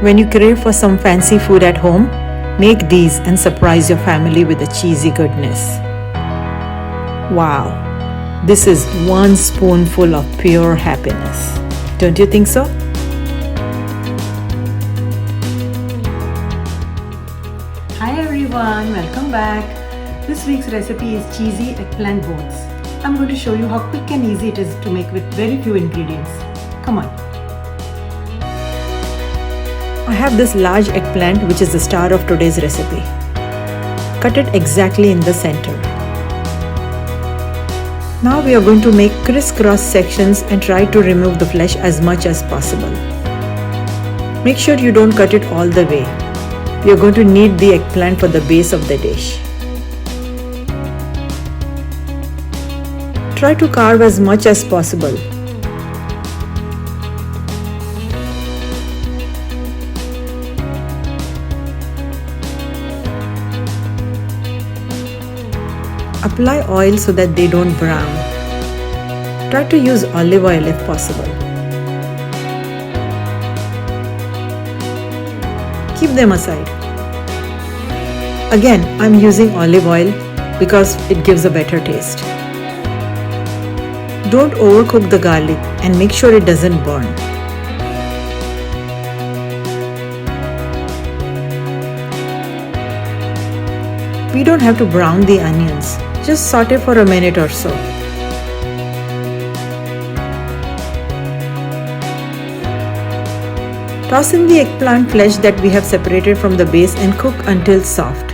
When you crave for some fancy food at home, make these and surprise your family with the cheesy goodness. Wow, this is one spoonful of pure happiness. Don't you think so? Hi everyone, welcome back. This week's recipe is cheesy eggplant boats. I'm going to show you how quick and easy it is to make with very few ingredients. Come on. I have this large eggplant which is the star of today's recipe. Cut it exactly in the center. Now we are going to make crisscross sections and try to remove the flesh as much as possible. Make sure you don't cut it all the way. We are going to need the eggplant for the base of the dish. Try to carve as much as possible. Apply oil so that they don't brown. Try to use olive oil if possible. Keep them aside. Again, I'm using olive oil because it gives a better taste. Don't overcook the garlic and make sure it doesn't burn. We don't have to brown the onions. Just saute for a minute or so. Toss in the eggplant flesh that we have separated from the base and cook until soft.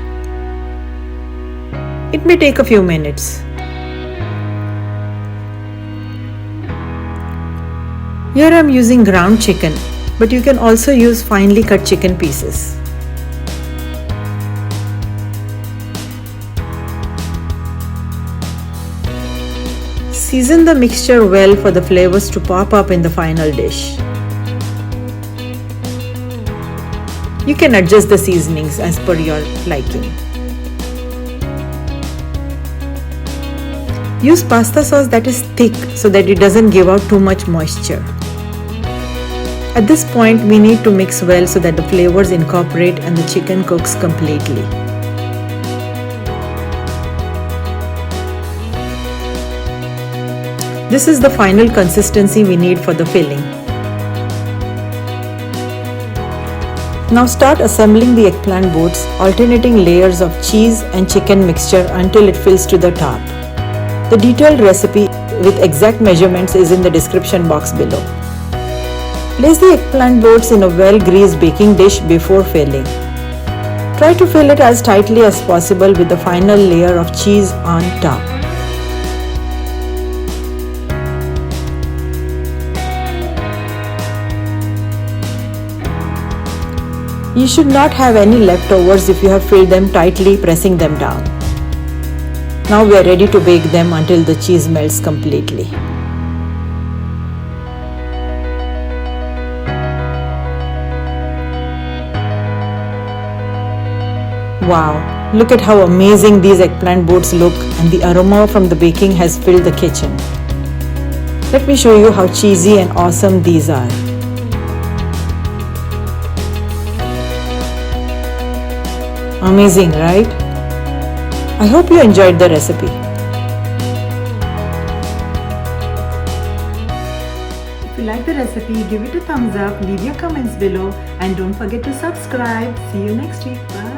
It may take a few minutes. Here I am using ground chicken, but you can also use finely cut chicken pieces. Season the mixture well for the flavors to pop up in the final dish. You can adjust the seasonings as per your liking. Use pasta sauce that is thick so that it doesn't give out too much moisture. At this point, we need to mix well so that the flavors incorporate and the chicken cooks completely. This is the final consistency we need for the filling. Now start assembling the eggplant boats, alternating layers of cheese and chicken mixture until it fills to the top. The detailed recipe with exact measurements is in the description box below. Place the eggplant boats in a well-greased baking dish before filling. Try to fill it as tightly as possible with the final layer of cheese on top. You should not have any leftovers if you have filled them tightly, pressing them down. Now we are ready to bake them until the cheese melts completely. Wow, look at how amazing these eggplant boats look, and the aroma from the baking has filled the kitchen. Let me show you how cheesy and awesome these are. Amazing, right? I hope you enjoyed the recipe. If you like the recipe, give it a thumbs up, leave your comments below, and don't forget to subscribe. See you next week. Bye.